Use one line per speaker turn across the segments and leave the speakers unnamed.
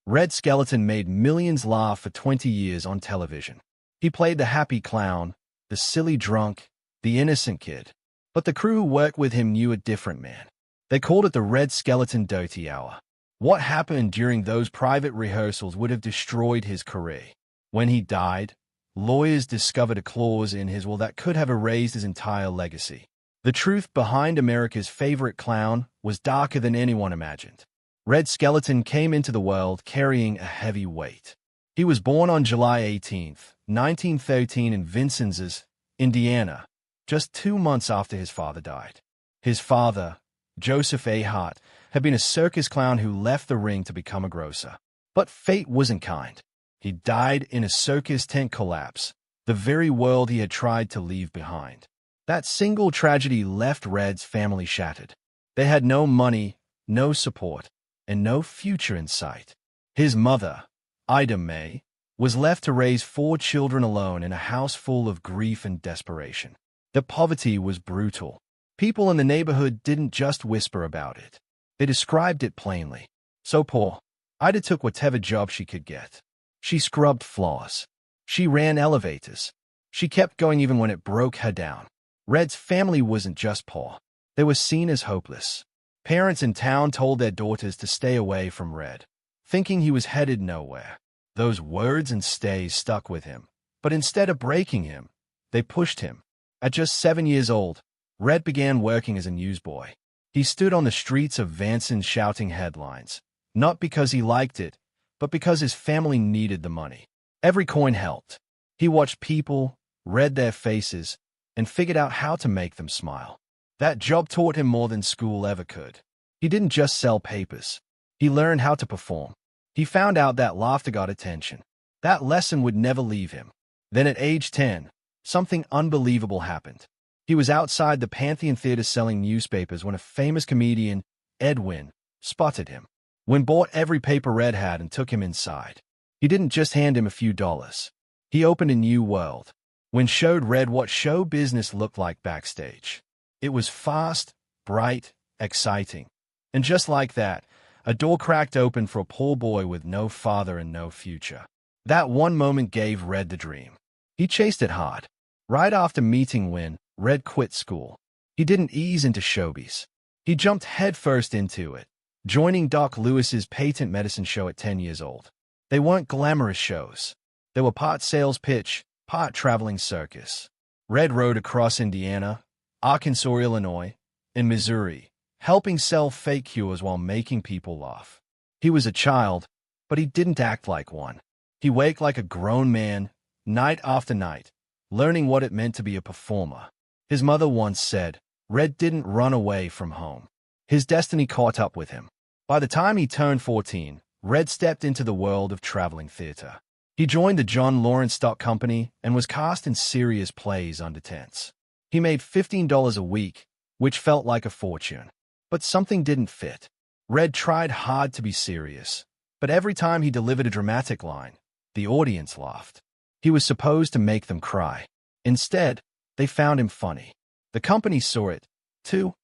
Red Skelton made millions laugh for 20 years on television. He played the happy clown, the silly drunk, the innocent kid. But the crew who worked with him knew a different man. They called it the Red Skeleton Dirty Hour. What happened during those private rehearsals would have destroyed his career. When he died, lawyers discovered a clause in his will that could have erased his entire legacy. The truth behind America's favorite clown was darker than anyone imagined. Red Skelton came into the world carrying a heavy weight. He was born on July 18, 1913 in Vincennes, Indiana, just 2 months after his father died. His father, Joseph A. Hart, had been a circus clown who left the ring to become a grocer. But fate wasn't kind. He died in a circus tent collapse, the very world he had tried to leave behind. That single tragedy left Red's family shattered. They had no money, no support, and no future in sight. His mother, Ida May, was left to raise 4 children alone in a house full of grief and desperation. The poverty was brutal. People in the neighborhood didn't just whisper about it. They described it plainly. So poor, Ida took whatever job she could get. She scrubbed floors. She ran elevators. She kept going even when it broke her down. Red's family wasn't just poor. They were seen as hopeless. Parents in town told their daughters to stay away from Red, thinking he was headed nowhere. Those words and stays stuck with him. But instead of breaking him, they pushed him. At just 7 years old, Red began working as a newsboy. He stood on the streets of Vincennes shouting headlines, not because he liked it, but because his family needed the money. Every coin helped. He watched people, read their faces, and figured out how to make them smile. That job taught him more than school ever could. He didn't just sell papers. He learned how to perform. He found out that laughter got attention. That lesson would never leave him. Then at age 10, something unbelievable happened. He was outside the Pantheon Theater selling newspapers when a famous comedian, Ed Wynn, spotted him. Wynn bought every paper Red had and took him inside. He didn't just hand him a few dollars. He opened a new world. Wynn showed Red what show business looked like backstage. It was fast, bright, exciting. And just like that, a door cracked open for a poor boy with no father and no future. That one moment gave Red the dream. He chased it hard. Right after meeting Wynn, Red quit school. He didn't ease into showbiz. He jumped headfirst into it, joining Doc Lewis's patent medicine show at 10 years old. They weren't glamorous shows. They were part sales pitch, part traveling circus. Red rode across Indiana, Arkansas, Illinois, and Missouri, helping sell fake cures while making people laugh. He was a child, but he didn't act like one. He worked like a grown man, night after night, learning what it meant to be a performer. His mother once said, Red didn't run away from home. His destiny caught up with him. By the time he turned 14, Red stepped into the world of traveling theater. He joined the John Lawrence Stock Company and was cast in serious plays under tents. He made $15 a week, which felt like a fortune. But something didn't fit. Red tried hard to be serious, but every time he delivered a dramatic line, the audience laughed. He was supposed to make them cry. Instead, they found him funny. The company saw it, too,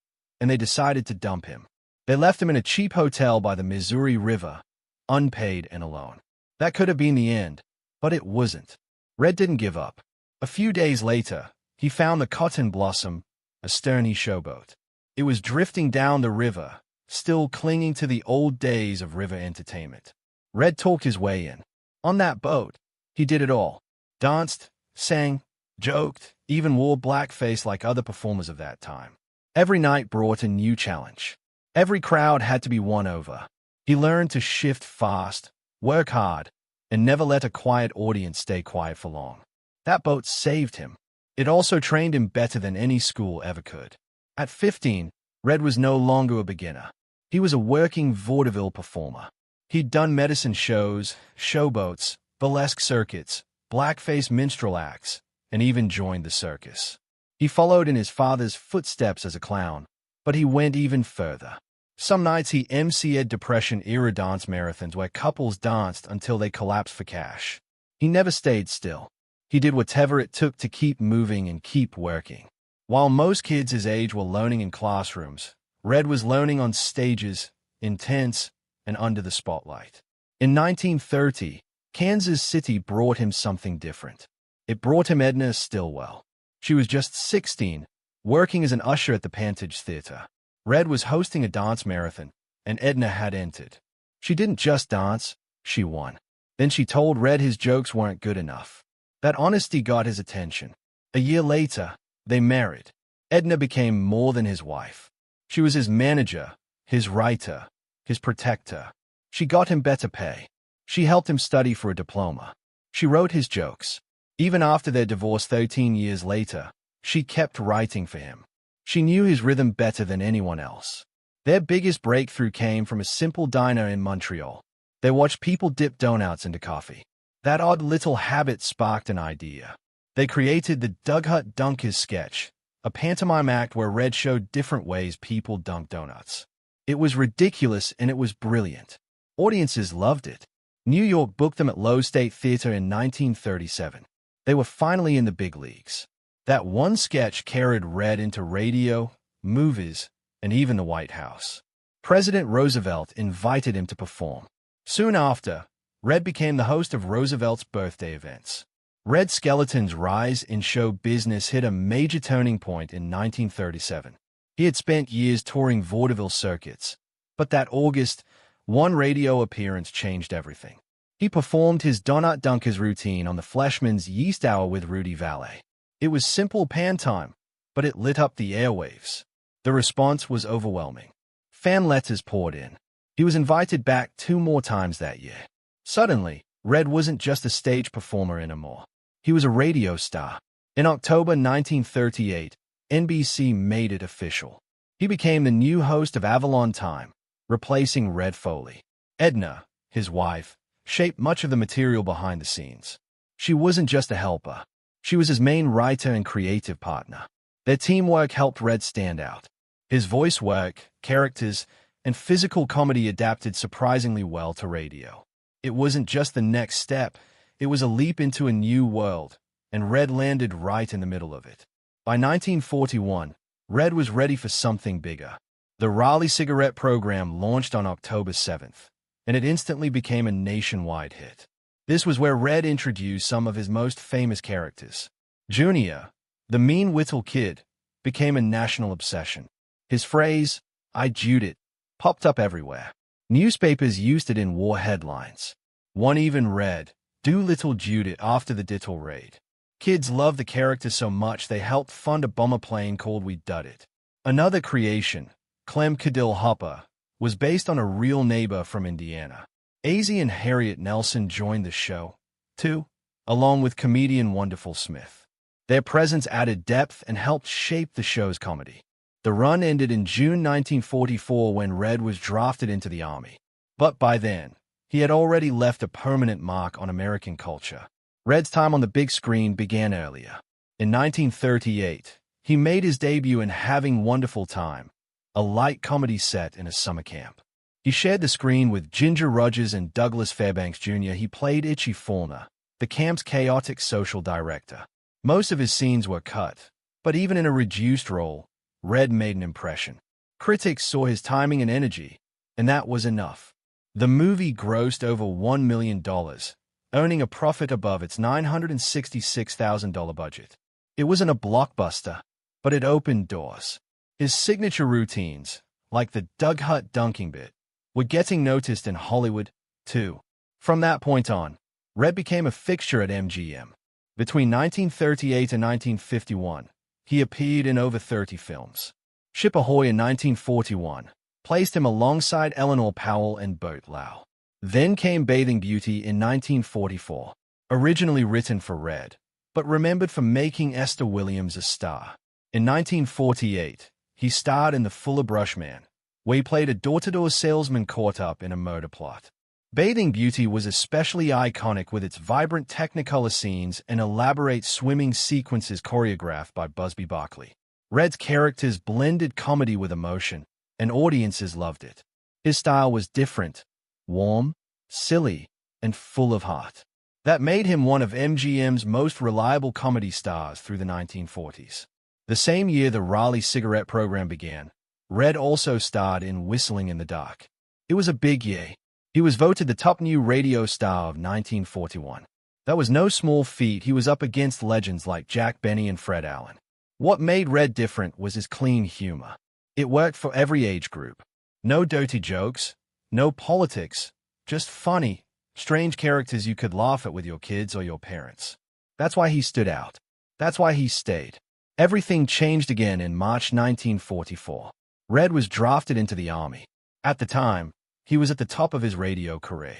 and they decided to dump him. They left him in a cheap hotel by the Missouri River, unpaid and alone. That could have been the end, but it wasn't. Red didn't give up. A few days later, he found the Cotton Blossom, a sterny showboat. It was drifting down the river, still clinging to the old days of river entertainment. Red talked his way in. On that boat, he did it all. Danced, sang, joked, even wore blackface like other performers of that time. Every night brought a new challenge. Every crowd had to be won over. He learned to shift fast, work hard, and never let a quiet audience stay quiet for long. That boat saved him. It also trained him better than any school ever could. At 15, Red was no longer a beginner. He was a working vaudeville performer. He'd done medicine shows, showboats, burlesque circuits, blackface minstrel acts, and even joined the circus. He followed in his father's footsteps as a clown, but he went even further. Some nights he emceed Depression-era dance marathons where couples danced until they collapsed for cash. He never stayed still. He did whatever it took to keep moving and keep working. While most kids his age were learning in classrooms, Red was learning on stages, intense, and under the spotlight. In 1930, Kansas City brought him something different. It brought him Edna Stillwell. She was just 16, working as an usher at the Pantage Theater. Red was hosting a dance marathon, and Edna had entered. She didn't just dance, she won. Then she told Red his jokes weren't good enough. That honesty got his attention. A year later, they married. Edna became more than his wife. She was his manager, his writer, his protector. She got him better pay. She helped him study for a diploma. She wrote his jokes. Even after their divorce 13 years later, she kept writing for him. She knew his rhythm better than anyone else. Their biggest breakthrough came from a simple diner in Montreal. They watched people dip donuts into coffee. That odd little habit sparked an idea. They created the Doug Hut Dunkers sketch, a pantomime act where Red showed different ways people dunk donuts. It was ridiculous and it was brilliant. Audiences loved it. New York booked them at Lowe State Theater in 1937. They were finally in the big leagues. That one sketch carried Red into radio, movies, and even the White House. President Roosevelt invited him to perform. Soon after, Red became the host of Roosevelt's birthday events. Red Skelton's rise in show business hit a major turning point in 1937. He had spent years touring vaudeville circuits, but that August, one radio appearance changed everything. He performed his Donut Dunkers routine on the Fleshman's Yeast Hour with Rudy Valet. It was simple pantomime, but it lit up the airwaves. The response was overwhelming. Fan letters poured in. He was invited back 2 more times that year. Suddenly, Red wasn't just a stage performer anymore. He was a radio star. In October 1938, NBC made it official. He became the new host of Avalon Time, replacing Red Foley. Edna, his wife, shaped much of the material behind the scenes. She wasn't just a helper. She was his main writer and creative partner. Their teamwork helped Red stand out. His voice work, characters, and physical comedy adapted surprisingly well to radio. It wasn't just the next step, it was a leap into a new world, and Red landed right in the middle of it. By 1941, Red was ready for something bigger. The Raleigh cigarette program launched on October 7th, and it instantly became a nationwide hit. This was where Red introduced some of his most famous characters. Junior, the mean-witted kid, became a national obsession. His phrase, "I Jewed it," popped up everywhere. Newspapers used it in war headlines. One even read, "Doolittle Jewed it" after the Dittle raid. Kids loved the character so much they helped fund a bomber plane called We Dud It. Another creation, Clem Cadill Hopper, was based on a real neighbor from Indiana. Azie and Harriet Nelson joined the show, too, along with comedian Wonderful Smith. Their presence added depth and helped shape the show's comedy. The run ended in June 1944 when Red was drafted into the Army. But by then, he had already left a permanent mark on American culture. Red's time on the big screen began earlier. In 1938, he made his debut in Having Wonderful Time, a light comedy set in a summer camp. He shared the screen with Ginger Rogers and Douglas Fairbanks Jr. He played Itchy Faulkner, the camp's chaotic social director. Most of his scenes were cut, but even in a reduced role, Red made an impression. Critics saw his timing and energy, and that was enough. The movie grossed over $1 million, earning a profit above its $966,000 budget. It wasn't a blockbuster, but it opened doors. His signature routines, like the Doug Hut dunking bit, were getting noticed in Hollywood, too. From that point on, Red became a fixture at MGM. Between 1938 and 1951, he appeared in over 30 films. Ship Ahoy in 1941 placed him alongside Eleanor Powell and Bert Lau. Then came Bathing Beauty in 1944, originally written for Red, but remembered for making Esther Williams a star. In 1948, he starred in The Fuller Brush Man, where he played a door-to-door salesman caught up in a murder plot. Bathing Beauty was especially iconic with its vibrant Technicolor scenes and elaborate swimming sequences choreographed by Busby Berkeley. Red's characters blended comedy with emotion, and audiences loved it. His style was different, warm, silly, and full of heart. That made him one of MGM's most reliable comedy stars through the 1940s. The same year the Raleigh cigarette program began, Red also starred in Whistling in the Dark. It was a big year. He was voted the top new radio star of 1941. That was no small feat. He was up against legends like Jack Benny and Fred Allen. What made Red different was his clean humor. It worked for every age group. No dirty jokes, no politics, just funny, strange characters you could laugh at with your kids or your parents. That's why he stood out. That's why he stayed. Everything changed again in March 1944. Red was drafted into the Army. At the time, he was at the top of his radio career.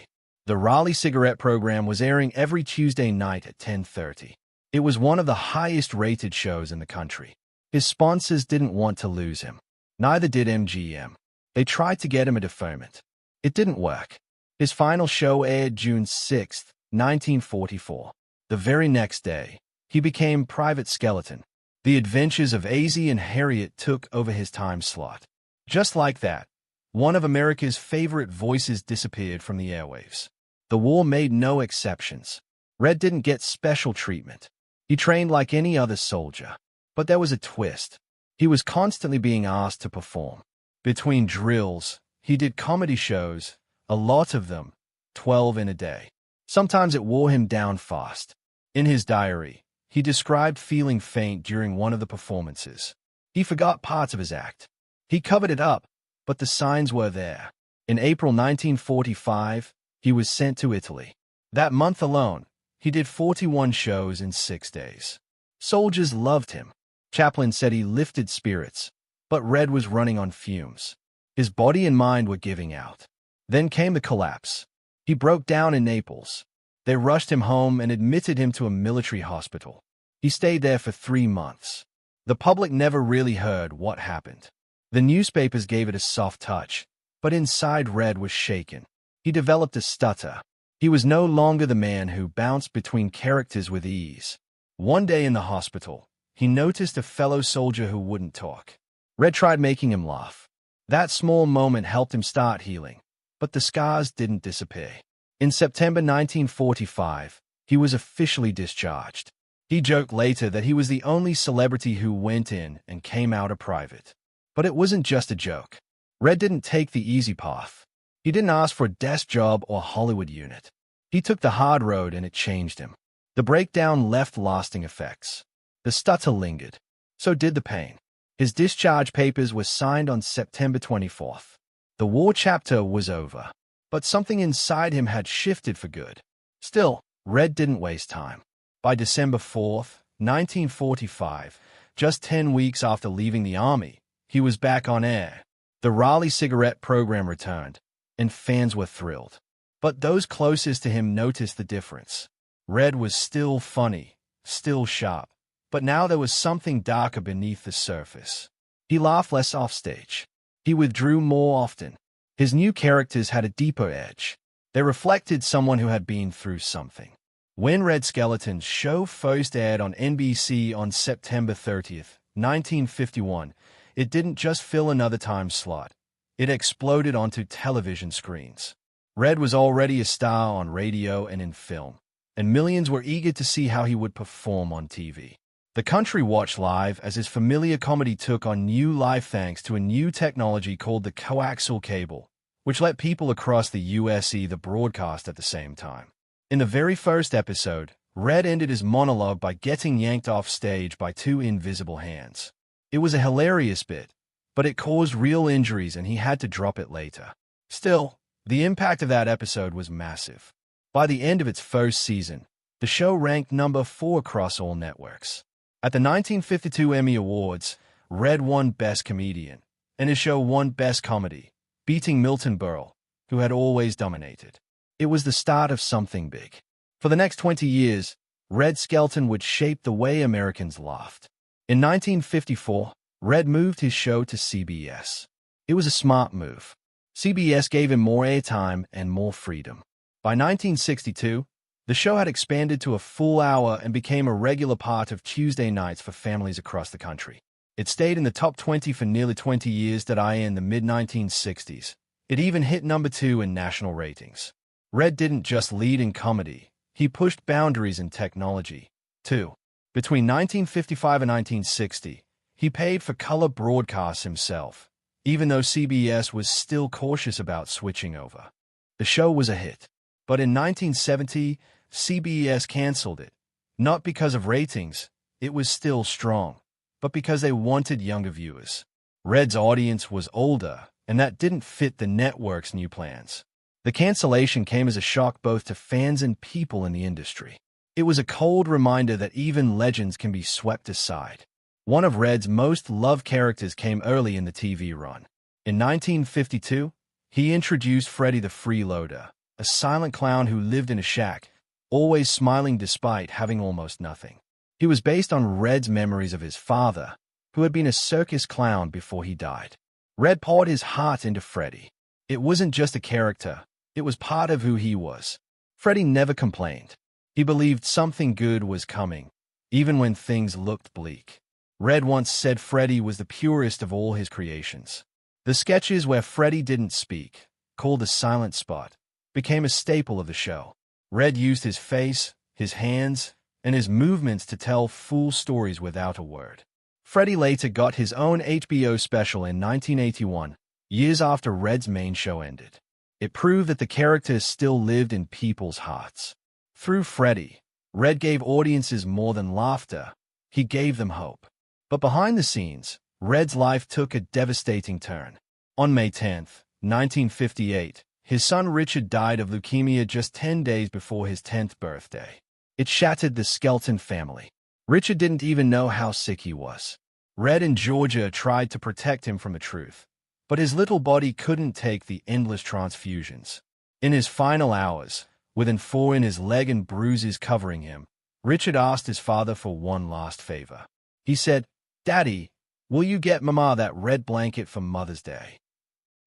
The Raleigh cigarette program was airing every Tuesday night at 10:30. It was one of the highest-rated shows in the country. His sponsors didn't want to lose him. Neither did MGM. They tried to get him a deferment. It didn't work. His final show aired June 6, 1944. The very next day, he became Private Skelton. The adventures of AZ and Harriet took over his time slot. Just like that, one of America's favorite voices disappeared from the airwaves. The war made no exceptions. Red didn't get special treatment. He trained like any other soldier. But there was a twist. He was constantly being asked to perform. Between drills, he did comedy shows, a lot of them, 12 in a day. Sometimes it wore him down fast. In his diary, he described feeling faint during one of the performances. He forgot parts of his act. He covered it up, but the signs were there. In April 1945, he was sent to Italy. That month alone, he did 41 shows in 6 days. Soldiers loved him. Chaplin said he lifted spirits, but Red was running on fumes. His body and mind were giving out. Then came the collapse. He broke down in Naples. They rushed him home and admitted him to a military hospital. He stayed there for 3 months. The public never really heard what happened. The newspapers gave it a soft touch, but inside Red was shaken. He developed a stutter. He was no longer the man who bounced between characters with ease. One day in the hospital, he noticed a fellow soldier who wouldn't talk. Red tried making him laugh. That small moment helped him start healing, but the scars didn't disappear. In September 1945, he was officially discharged. He joked later that he was the only celebrity who went in and came out a private. But it wasn't just a joke. Red didn't take the easy path. He didn't ask for a desk job or Hollywood unit. He took the hard road and it changed him. The breakdown left lasting effects. The stutter lingered. So did the pain. His discharge papers were signed on September 24th. The war chapter was over. But something inside him had shifted for good. Still, Red didn't waste time. By December 4th, 1945, just 10 weeks after leaving the Army, he was back on air. The Raleigh cigarette program returned, and fans were thrilled. But those closest to him noticed the difference. Red was still funny, still sharp, but now there was something darker beneath the surface. He laughed less offstage. He withdrew more often. His new characters had a deeper edge. They reflected someone who had been through something. When Red Skelton's show first aired on NBC on September 30th, 1951, it didn't just fill another time slot. It exploded onto television screens. Red was already a star on radio and in film, and millions were eager to see how he would perform on TV. The country watched live as his familiar comedy took on new life thanks to a new technology called the coaxial cable, which let people across the U.S. see the broadcast at the same time. In the very first episode, Red ended his monologue by getting yanked off stage by 2 invisible hands. It was a hilarious bit, but it caused real injuries and he had to drop it later. Still, the impact of that episode was massive. By the end of its first season, the show ranked number 4 across all networks. At the 1952 Emmy Awards, Red won Best Comedian, and his show won Best Comedy, beating Milton Berle, who had always dominated. It was the start of something big. For the next 20 years, Red Skelton would shape the way Americans laughed. In 1954, Red moved his show to CBS. It was a smart move. CBS gave him more airtime and more freedom. By 1962, the show had expanded to a full hour and became a regular part of Tuesday nights for families across the country. It stayed in the top 20 for nearly 20 years in the mid-1960s. It even hit number 2 in national ratings. Red didn't just lead in comedy, he pushed boundaries in technology, too. Between 1955 and 1960, he paid for color broadcasts himself, even though CBS was still cautious about switching over. The show was a hit. But in 1970, CBS canceled it. Not because of ratings, it was still strong, but because they wanted younger viewers. Red's audience was older, and that didn't fit the network's new plans. The cancellation came as a shock both to fans and people in the industry. It was a cold reminder that even legends can be swept aside. One of Red's most loved characters came early in the TV run. In 1952, he introduced Freddy the Freeloader, a silent clown who lived in a shack, always smiling despite having almost nothing. He was based on Red's memories of his father, who had been a circus clown before he died. Red poured his heart into Freddy. It wasn't just a character, it was part of who he was. Freddy never complained. He believed something good was coming, even when things looked bleak. Red once said Freddy was the purest of all his creations. The sketches where Freddy didn't speak, called the silent spot, became a staple of the show. Red used his face, his hands, and his movements to tell full stories without a word. Freddy later got his own HBO special in 1981, years after Red's main show ended. It proved that the character still lived in people's hearts. Through Freddy, Red gave audiences more than laughter, he gave them hope. But behind the scenes, Red's life took a devastating turn. On May 10, 1958, his son Richard died of leukemia just 10 days before his 10th birthday. It shattered the Skelton family. Richard didn't even know how sick he was. Red and Georgia tried to protect him from the truth, but his little body couldn't take the endless transfusions. In his final hours, with an 4 in his leg and bruises covering him, Richard asked his father for one last favor. He said, "Daddy, will you get Mama that red blanket for Mother's Day?"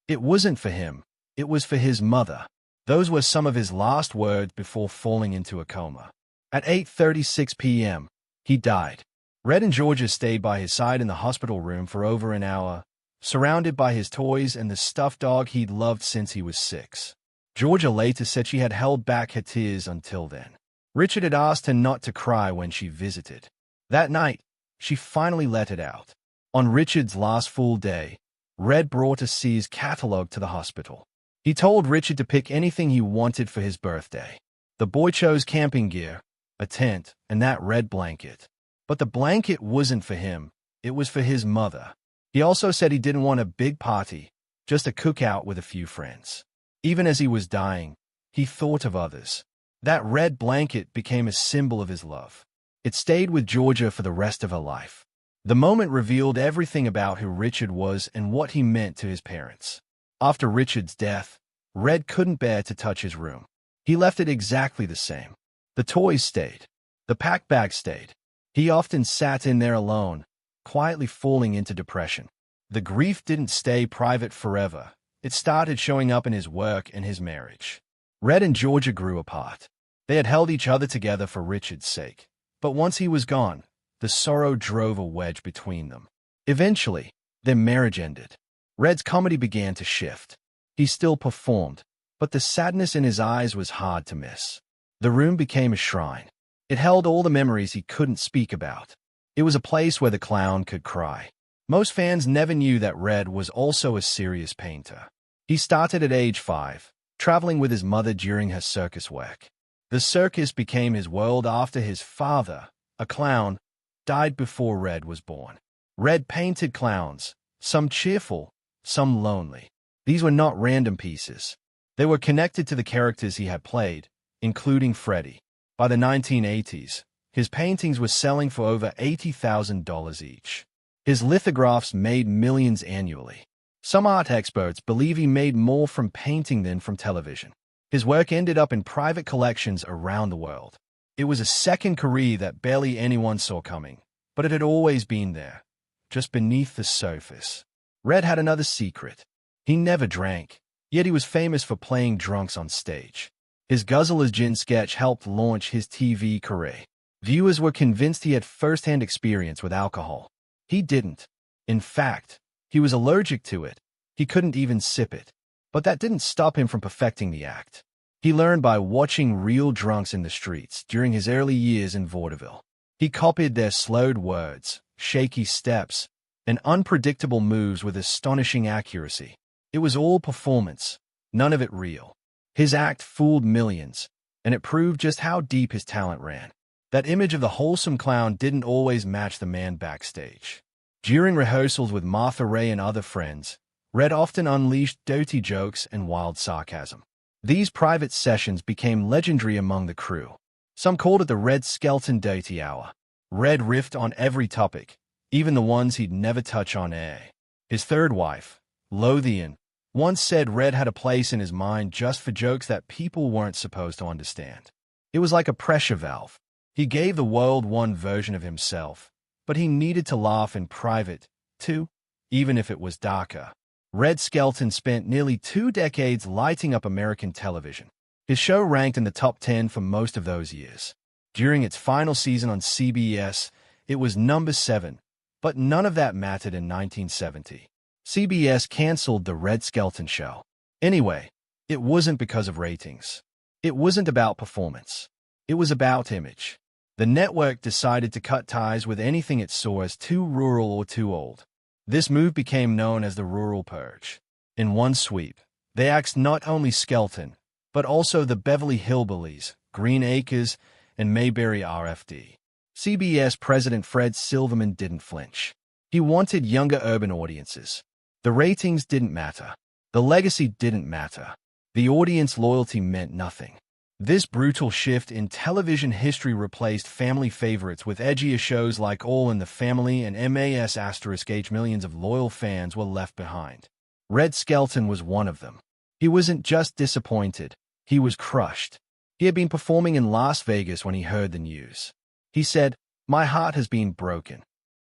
It wasn't for him, it was for his mother. Those were some of his last words before falling into a coma. At 8:36 p.m., he died. Red and Georgia stayed by his side in the hospital room for over an hour, surrounded by his toys and the stuffed dog he'd loved since he was 6. Georgia later said she had held back her tears until then. Richard had asked her not to cry when she visited. That night, she finally let it out. On Richard's last full day, Red brought a Sears catalog to the hospital. He told Richard to pick anything he wanted for his birthday. The boy chose camping gear, a tent, and that red blanket. But the blanket wasn't for him, it was for his mother. He also said he didn't want a big party, just a cookout with a few friends. Even as he was dying, he thought of others. That red blanket became a symbol of his love. It stayed with Georgia for the rest of her life. The moment revealed everything about who Richard was and what he meant to his parents. After Richard's death, Red couldn't bear to touch his room. He left it exactly the same. The toys stayed. The pack bag stayed. He often sat in there alone, quietly falling into depression. The grief didn't stay private forever. It started showing up in his work and his marriage. Red and Georgia grew apart. They had held each other together for Richard's sake. But once he was gone, the sorrow drove a wedge between them. Eventually, their marriage ended. Red's comedy began to shift. He still performed, but the sadness in his eyes was hard to miss. The room became a shrine. It held all the memories he couldn't speak about. It was a place where the clown could cry. Most fans never knew that Red was also a serious painter. He started at age 5, traveling with his mother during her circus work. The circus became his world after his father, a clown, died before Red was born. Red painted clowns, some cheerful, some lonely. These were not random pieces. They were connected to the characters he had played, including Freddy. By the 1980s, his paintings were selling for over $80,000 each. His lithographs made millions annually. Some art experts believe he made more from painting than from television. His work ended up in private collections around the world. It was a second career that barely anyone saw coming, but it had always been there, just beneath the surface. Red had another secret. He never drank, yet he was famous for playing drunks on stage. His Guzzler's Gin sketch helped launch his TV career. Viewers were convinced he had first-hand experience with alcohol. He didn't. In fact, he was allergic to it. He couldn't even sip it. But that didn't stop him from perfecting the act. He learned by watching real drunks in the streets during his early years in vaudeville. He copied their slowed words, shaky steps, and unpredictable moves with astonishing accuracy. It was all performance, none of it real. His act fooled millions, and it proved just how deep his talent ran. That image of the wholesome clown didn't always match the man backstage. During rehearsals with Martha Ray and other friends, Red often unleashed dirty jokes and wild sarcasm. These private sessions became legendary among the crew. Some called it the Red Skelton Dirty Hour. Red riffed on every topic, even the ones he'd never touch on air. His third wife, Lothian, once said Red had a place in his mind just for jokes that people weren't supposed to understand. It was like a pressure valve. He gave the world one version of himself, but he needed to laugh in private, too, even if it was darker. Red Skelton spent nearly 2 decades lighting up American television. His show ranked in the top 10 for most of those years. During its final season on CBS, it was number 7, but none of that mattered in 1970. CBS canceled the Red Skelton show. Anyway, it wasn't because of ratings. It wasn't about performance. It was about image. The network decided to cut ties with anything it saw as too rural or too old. This move became known as the Rural Purge. In one sweep, they axed not only Skelton, but also the Beverly Hillbillies, Green Acres, and Mayberry RFD. CBS President Fred Silverman didn't flinch. He wanted younger urban audiences. The ratings didn't matter. The legacy didn't matter. The audience loyalty meant nothing. This brutal shift in television history replaced family favorites with edgier shows like All in the Family and MAS*H. Millions of loyal fans were left behind. Red Skelton was one of them. He wasn't just disappointed, he was crushed. He had been performing in Las Vegas when he heard the news. He said, "My heart has been broken."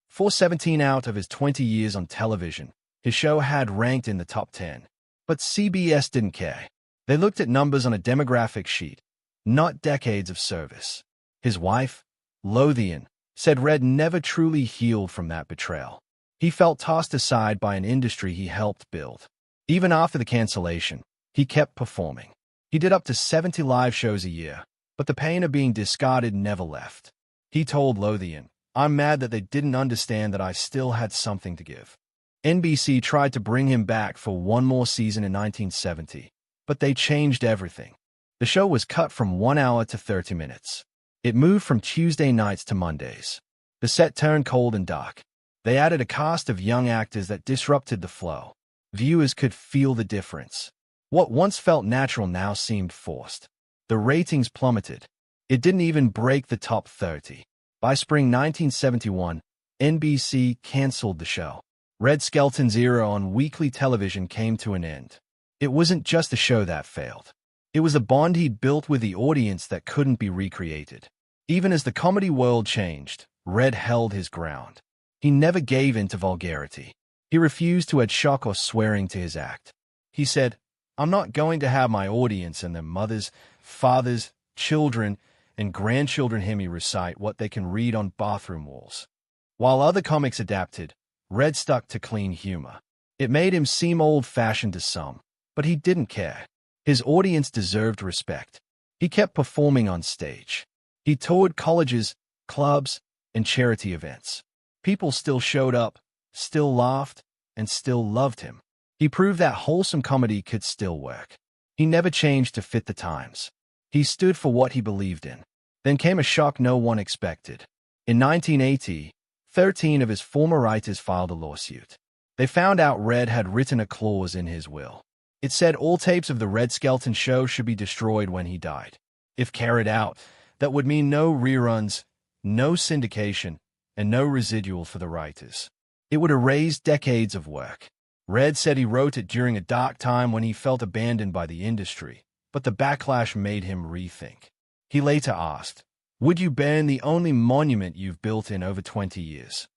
For 17 out of his 20 years on television, his show had ranked in the top 10. But CBS didn't care. They looked at numbers on a demographic sheet, not decades of service. His wife, Lothian, said Red never truly healed from that betrayal. He felt tossed aside by an industry he helped build. Even after the cancellation, he kept performing. He did up to 70 live shows a year, but the pain of being discarded never left. He told Lothian, "I'm mad that they didn't understand that I still had something to give." NBC tried to bring him back for one more season in 1970, but they changed everything. The show was cut from 1 hour to 30 minutes. It moved from Tuesday nights to Mondays. The set turned cold and dark. They added a cast of young actors that disrupted the flow. Viewers could feel the difference. What once felt natural now seemed forced. The ratings plummeted. It didn't even break the top 30. By spring 1971, NBC canceled the show. Red Skelton's era on weekly television came to an end. It wasn't just the show that failed. It was a bond he'd built with the audience that couldn't be recreated. Even as the comedy world changed, Red held his ground. He never gave in to vulgarity. He refused to add shock or swearing to his act. He said, "I'm not going to have my audience and their mothers, fathers, children, and grandchildren hear me recite what they can read on bathroom walls." While other comics adapted, Red stuck to clean humor. It made him seem old-fashioned to some, but he didn't care. His audience deserved respect. He kept performing on stage. He toured colleges, clubs, and charity events. People still showed up, still laughed, and still loved him. He proved that wholesome comedy could still work. He never changed to fit the times. He stood for what he believed in. Then came a shock no one expected. In 1980, 13 of his former writers filed a lawsuit. They found out Red had written a clause in his will. It said all tapes of the Red Skelton show should be destroyed when he died. If carried out, that would mean no reruns, no syndication, and no residual for the writers. It would erase decades of work. Red said he wrote it during a dark time when he felt abandoned by the industry, but the backlash made him rethink. He later asked, "Would you burn the only monument you've built in over 20 years?"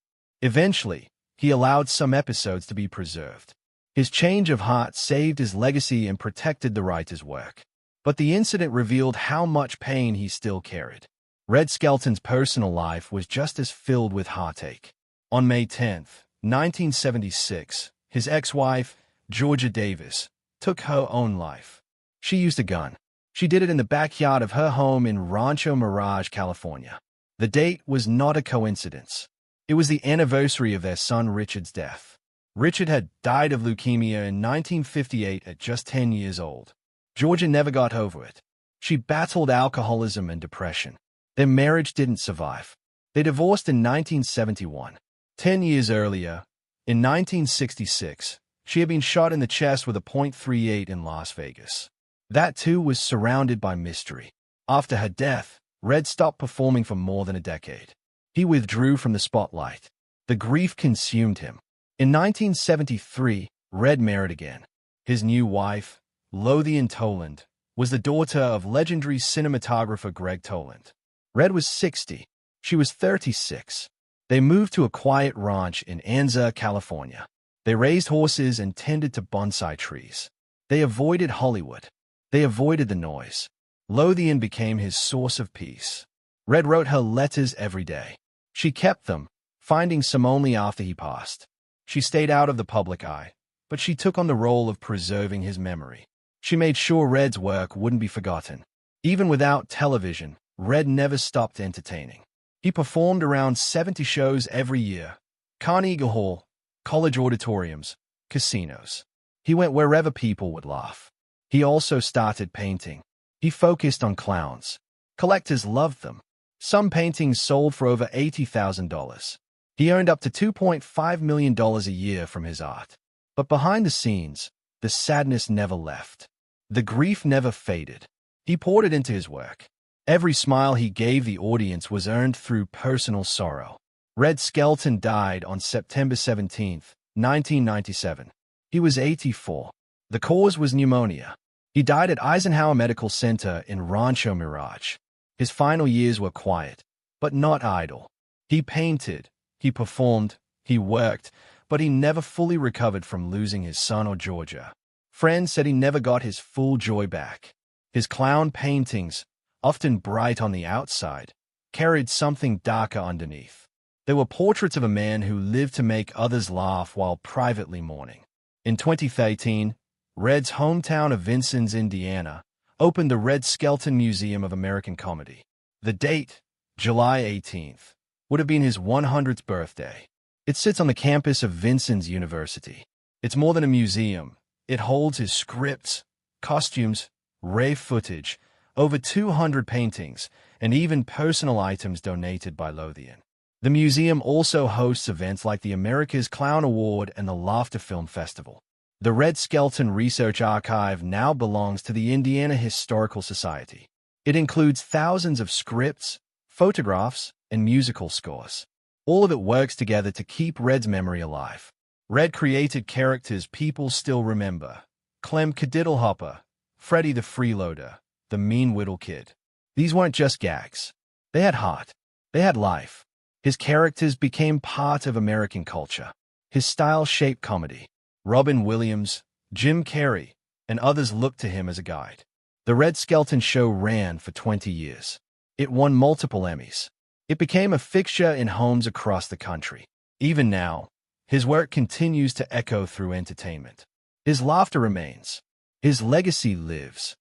Eventually, he allowed some episodes to be preserved. His change of heart saved his legacy and protected the writer's work. But the incident revealed how much pain he still carried. Red Skelton's personal life was just as filled with heartache. On May 10, 1976, his ex-wife, Georgia Davis, took her own life. She used a gun. She did it in the backyard of her home in Rancho Mirage, California. The date was not a coincidence. It was the anniversary of their son Richard's death. Richard had died of leukemia in 1958 at just 10 years old. Georgia never got over it. She battled alcoholism and depression. Their marriage didn't survive. They divorced in 1971. 10 years earlier, in 1966, she had been shot in the chest with a .38 in Las Vegas. That too was surrounded by mystery. After her death, Red stopped performing for more than a decade. He withdrew from the spotlight. The grief consumed him. In 1973, Red married again. His new wife, Lothian Toland, was the daughter of legendary cinematographer Greg Toland. Red was 60. She was 36. They moved to a quiet ranch in Anza, California. They raised horses and tended to bonsai trees. They avoided Hollywood. They avoided the noise. Lothian became his source of peace. Red wrote her letters every day. She kept them, finding some only after he passed. She stayed out of the public eye, but she took on the role of preserving his memory. She made sure Red's work wouldn't be forgotten. Even without television, Red never stopped entertaining. He performed around 70 shows every year. Carnegie Hall, college auditoriums, casinos. He went wherever people would laugh. He also started painting. He focused on clowns. Collectors loved them. Some paintings sold for over $80,000. He earned up to $2.5 million a year from his art. But behind the scenes, the sadness never left. The grief never faded. He poured it into his work. Every smile he gave the audience was earned through personal sorrow. Red Skelton died on September 17, 1997. He was 84. The cause was pneumonia. He died at Eisenhower Medical Center in Rancho Mirage. His final years were quiet, but not idle. He painted, he performed, he worked, but he never fully recovered from losing his son or Georgia. Friends said he never got his full joy back. His clown paintings, often bright on the outside, carried something darker underneath. They were portraits of a man who lived to make others laugh while privately mourning. In 2013, Red's hometown of Vincennes, Indiana, opened the Red Skelton Museum of American Comedy. The date, July 18th, would have been his 100th birthday. It sits on the campus of Vincennes University. It's more than a museum. It holds his scripts, costumes, rave footage, over 200 paintings, and even personal items donated by Lothian. The museum also hosts events like the America's Clown Award and the Laughter Film Festival. The Red Skelton Research Archive now belongs to the Indiana Historical Society. It includes thousands of scripts, photographs, and musical scores. All of it works together to keep Red's memory alive. Red created characters people still remember. Clem Cadiddlehopper, Freddie the Freeloader, the Mean Whittle Kid. These weren't just gags. They had heart. They had life. His characters became part of American culture. His style shaped comedy. Robin Williams, Jim Carrey, and others looked to him as a guide. The Red Skelton Show ran for 20 years. It won multiple Emmys. It became a fixture in homes across the country. Even now, his work continues to echo through entertainment. His laughter remains. His legacy lives.